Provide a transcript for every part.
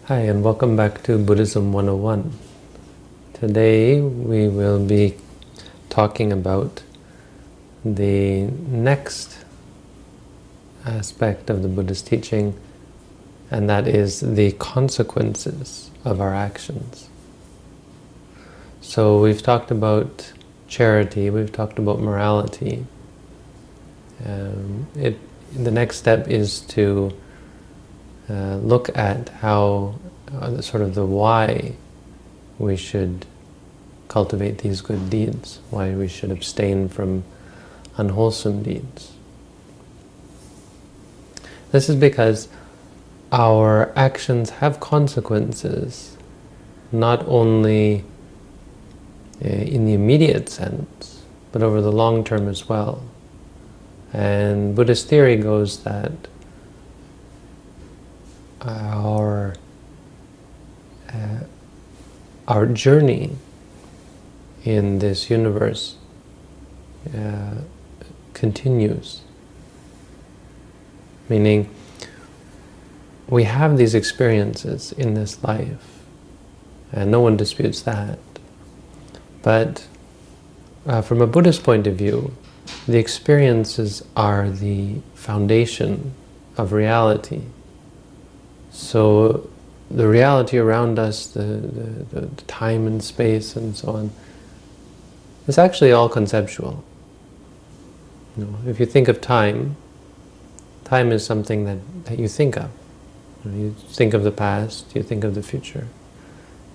Hi, and welcome back to Buddhism 101. Today we will be talking about the next aspect of the Buddhist teaching, and that is the consequences of our actions. So we've talked about charity, we've talked about morality. The next step is to look at how, sort of the why we should cultivate these good deeds, why we should abstain from unwholesome deeds. This is because our actions have consequences, not only in the immediate sense, but over the long term as well. And Buddhist theory goes that our journey in this universe continues. Meaning, we have these experiences in this life, and no one disputes that. But from a Buddhist point of view, the experiences are the foundation of reality. So the reality around us, the time and space and so on, is actually all conceptual. If you think of time, time is something that you think of. You think of the past, you think of the future.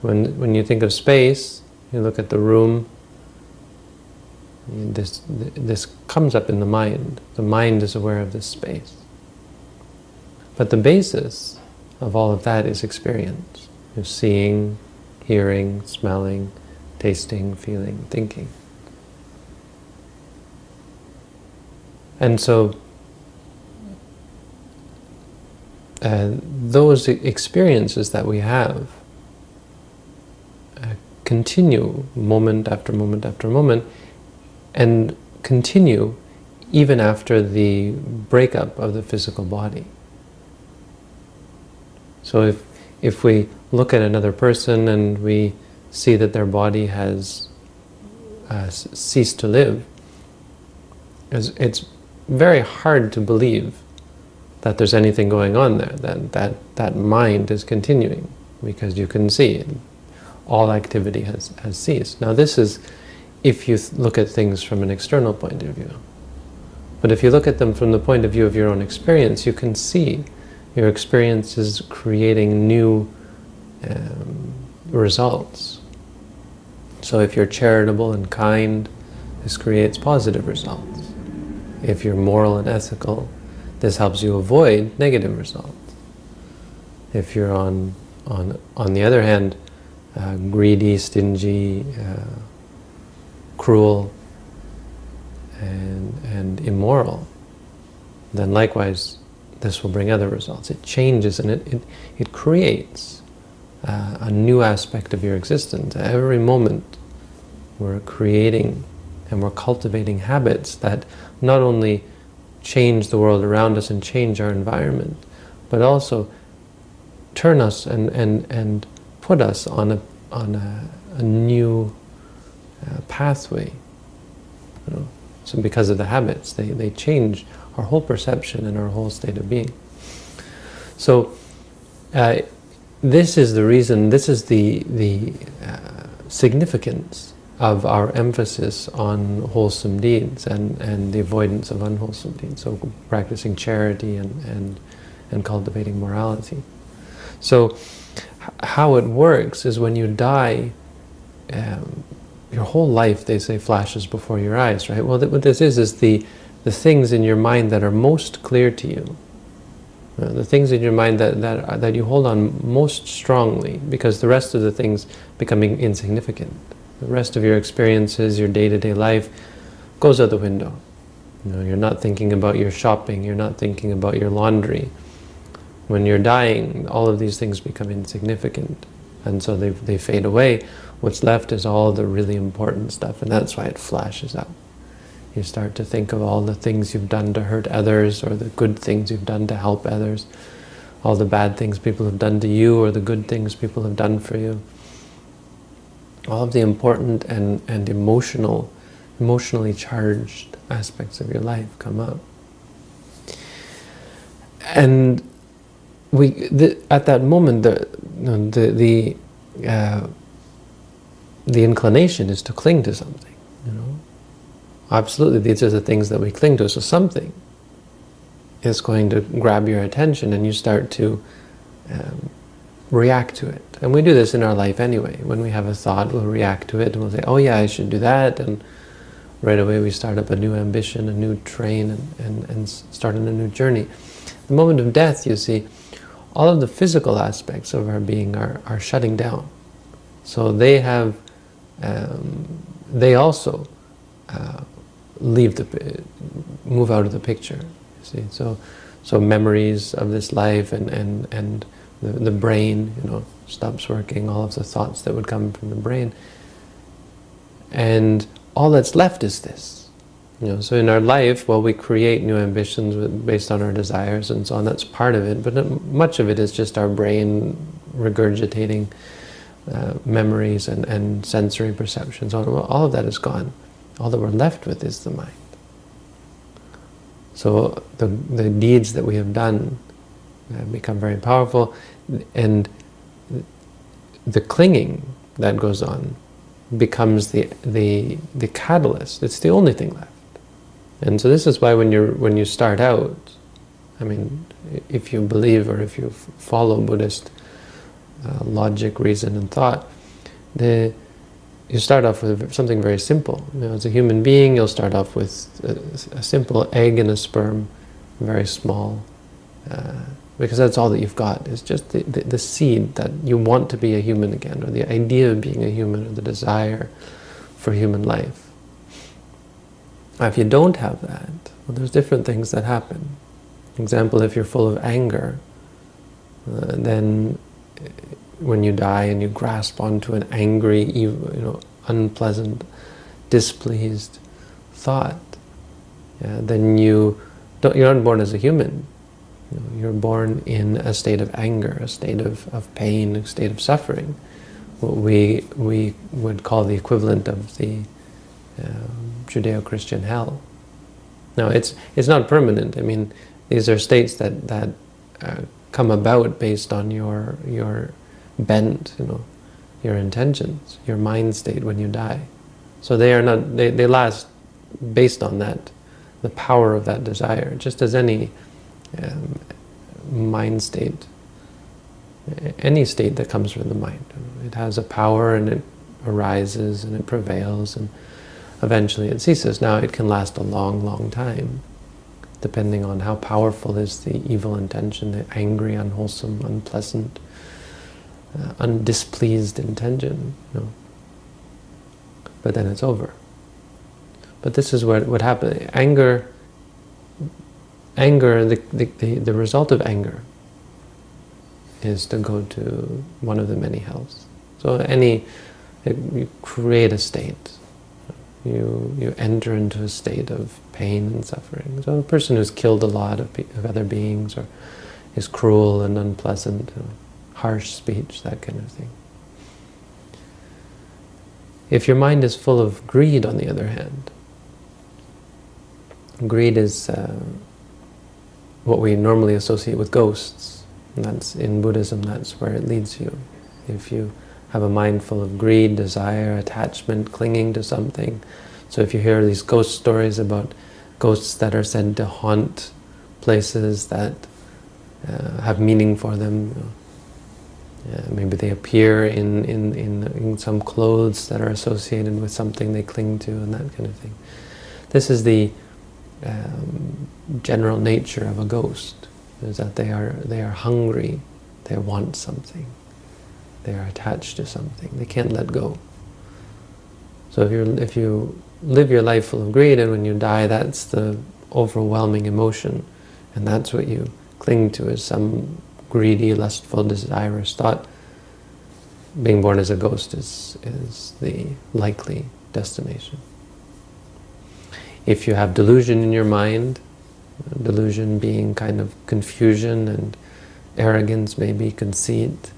When you think of space, you look at the room. This comes up in the mind. The mind is aware of this space. But the basis of all of that is experience. You're seeing, hearing, smelling, tasting, feeling, thinking. And so those experiences that we have continue moment after moment after moment, and continue even after the breakup of the physical body. So if we look at another person and we see that their body has ceased to live, it's very hard to believe that there's anything going on there, that mind is continuing, because you can see it. All activity has ceased. Now this is if you look at things from an external point of view. But if you look at them from the point of view of your own experience, you can see your experience is creating new results. So if you're charitable and kind, this creates positive results. If you're moral and ethical, this helps you avoid negative results. If you're on the other hand, greedy, stingy, cruel, and immoral, then likewise this will bring other results. It changes and it creates a new aspect of your existence. Every moment we're creating and we're cultivating habits that not only change the world around us and change our environment, but also turn us and put us on a new pathway. So because of the habits, they change our whole perception and our whole state of being. So this is the reason, this is the significance of our emphasis on wholesome deeds and the avoidance of unwholesome deeds. So practicing charity and cultivating morality. So how it works is when you die, your whole life, they say, flashes before your eyes, right? Well, what this is the things in your mind that are most clear to you, the things in your mind that you hold on most strongly, because the rest of the things becoming insignificant. The rest of your experiences, your day-to-day life, goes out the window. You're not thinking about your shopping, you're not thinking about your laundry. When you're dying, all of these things become insignificant, and so they fade away. What's left is all the really important stuff, and that's why it flashes out. You start to think of all the things you've done to hurt others, or the good things you've done to help others, all the bad things people have done to you or the good things people have done for you. All of the important and emotionally charged aspects of your life come up. And at that moment, the inclination is to cling to something. Absolutely, these are the things that we cling to. So something is going to grab your attention, and you start to react to it. And we do this in our life anyway. When we have a thought, we'll react to it, and we'll say, "Oh yeah, I should do that," and right away we start up a new ambition, a new train, and start on a new journey. The moment of death, you see, all of the physical aspects of our being are shutting down. So they have, they also move out of the picture. You see, so memories of this life and the brain, stops working. All of the thoughts that would come from the brain, and all that's left is this. So in our life, we create new ambitions based on our desires and so on. That's part of it, but much of it is just our brain regurgitating memories and sensory perceptions. All of that is gone. All that we're left with is the mind. So the deeds that we have done become very powerful, and the clinging that goes on becomes the catalyst. It's the only thing left. And so this is why when you start out, if you believe or if you follow Buddhist logic, reason, and thought, you start off with something very simple. As a human being, you'll start off with a simple egg and a sperm, very small, because that's all that you've got. It's just the seed that you want to be a human again, or the idea of being a human, or the desire for human life. If you don't have that, there's different things that happen. For example, if you're full of anger, then when you die and you grasp onto an angry, unpleasant, displeased thought, then you're not born as a human. You're born in a state of anger, a state of pain, a state of suffering. What we would call the equivalent of the Judeo-Christian hell. Now, it's not permanent. These are states that come about based on your bent, your intentions, your mind state when you die. So they last based on that, the power of that desire, just as any mind state, any state that comes from the mind. It has a power, and it arises and it prevails, and eventually it ceases. Now it can last a long, long time, depending on how powerful is the evil intention, the angry, unwholesome, unpleasant, undispleased intention. But then it's over. But this is what happens. Anger, the result of anger is to go to one of the many hells. So you create a state. You enter into a state of pain and suffering. So a person who's killed a lot of other beings, or is cruel and unpleasant, harsh speech, that kind of thing. If your mind is full of greed, on the other hand, greed is what we normally associate with ghosts. And that's in Buddhism, that's where it leads you. If you have a mind full of greed, desire, attachment, clinging to something. So if you hear these ghost stories about ghosts that are said to haunt places that have meaning for them, maybe they appear in some clothes that are associated with something they cling to, and that kind of thing. This is the general nature of a ghost, is that they are hungry, they want something. They are attached to something. They can't let go. So if you live your life full of greed, and when you die, that's the overwhelming emotion, and that's what you cling to, is some greedy, lustful, desirous thought. Being born as a ghost is the likely destination. If you have delusion in your mind, delusion being kind of confusion and arrogance, maybe conceit,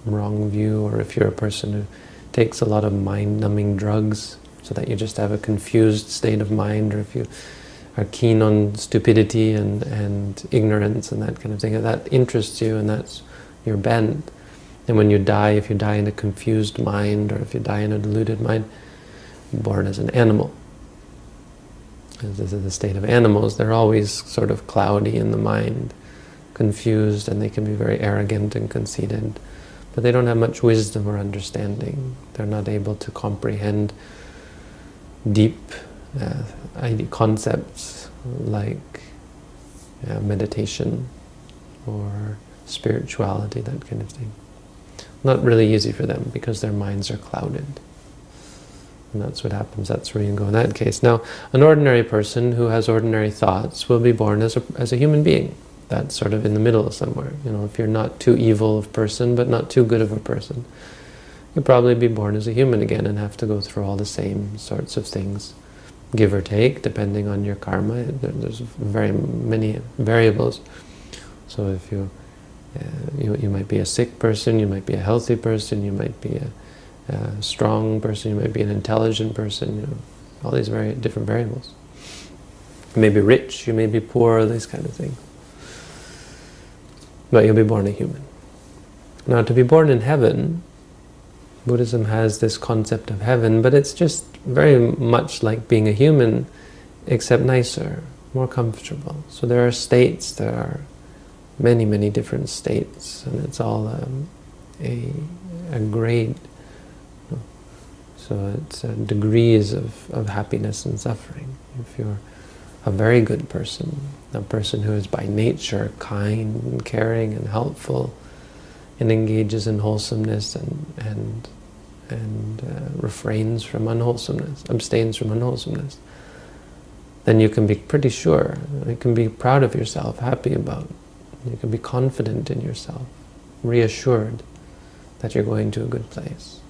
wrong view, or if you're a person who takes a lot of mind-numbing drugs so that you just have a confused state of mind, or if you are keen on stupidity and ignorance and that kind of thing, that interests you and that's your bent. And when you die, if you die in a confused mind, or if you die in a deluded mind, you're born as an animal. As this is the state of animals, they're always sort of cloudy in the mind, confused, and they can be very arrogant and conceited. But they don't have much wisdom or understanding. They're not able to comprehend deep concepts like meditation or spirituality, that kind of thing. Not really easy for them because their minds are clouded. And that's what happens. That's where you can go in that case. Now, an ordinary person who has ordinary thoughts will be born as a human being. That's sort of in the middle somewhere. You know, if you're not too evil of a person, but not too good of a person, you'll probably be born as a human again and have to go through all the same sorts of things, give or take, depending on your karma. There's very many variables. So if you might be a sick person, you might be a healthy person, you might be a strong person, you might be an intelligent person, you know, all these very different variables. You may be rich, you may be poor, these kind of things. But you'll be born a human. Now, to be born in heaven, Buddhism has this concept of heaven, but it's just very much like being a human, except nicer, more comfortable. So there are states, there are many, many different states, and it's all a grade. So it's degrees of happiness and suffering. If you're a very good person, a person who is by nature kind and caring and helpful and engages in wholesomeness and refrains from unwholesomeness, abstains from unwholesomeness, then you can be pretty sure, you can be proud of yourself, happy about it. You can be confident in yourself, reassured that you're going to a good place.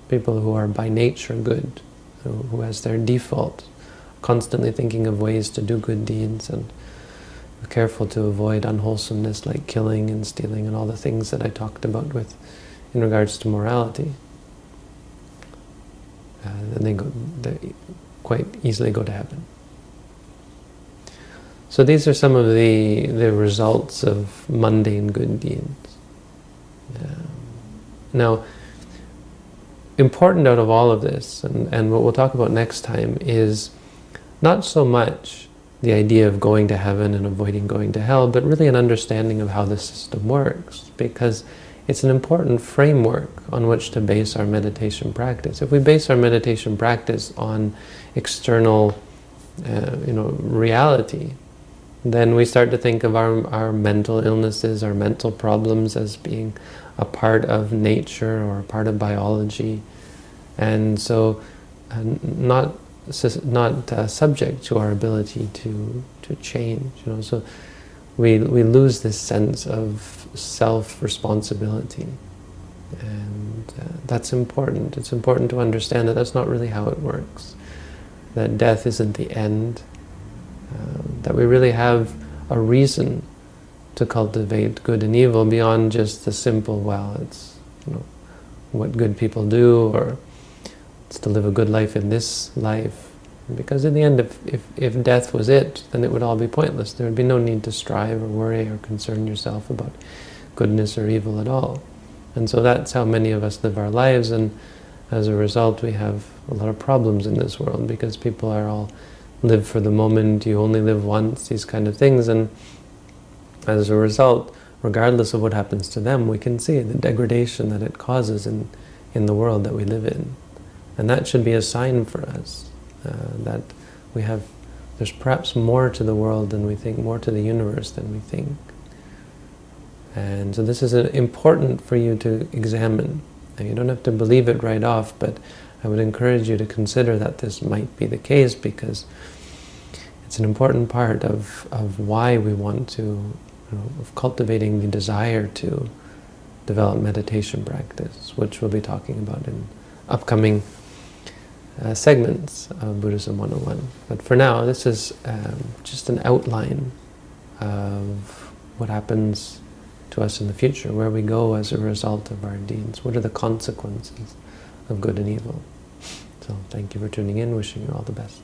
People who are by nature good, who as their default, constantly thinking of ways to do good deeds and are careful to avoid unwholesomeness like killing and stealing and all the things that I talked about in regards to morality. Then they quite easily go to heaven. So these are some of the results of mundane good deeds. Now, important out of all of this, and what we'll talk about next time, is not so much the idea of going to heaven and avoiding going to hell, but really an understanding of how the system works, because it's an important framework on which to base our meditation practice. If we base our meditation practice on external reality, then we start to think of our mental illnesses, our mental problems as being a part of nature or a part of biology, and so not subject to our ability to change. So we lose this sense of self-responsibility, and that's important. It's important to understand that that's not really how it works, that death isn't the end, that we really have a reason to cultivate good and evil beyond just the simple, well, it's what good people do, or it's to live a good life in this life. Because in the end, if death was it, then it would all be pointless. There would be no need to strive or worry or concern yourself about goodness or evil at all. And so that's how many of us live our lives, and as a result we have a lot of problems in this world, because people are all live for the moment, you only live once, these kind of things, and as a result, regardless of what happens to them, we can see the degradation that it causes in the world that we live in. And that should be a sign for us that there's perhaps more to the world than we think, more to the universe than we think. And so this is important for you to examine. Now, you don't have to believe it right off, but I would encourage you to consider that this might be the case, because it's an important part of why we want to, of cultivating the desire to develop meditation practice, which we'll be talking about in upcoming segments of Buddhism 101. But for now, this is just an outline of what happens to us in the future, where we go as a result of our deeds. What are the consequences of good and evil? So thank you for tuning in, wishing you all the best.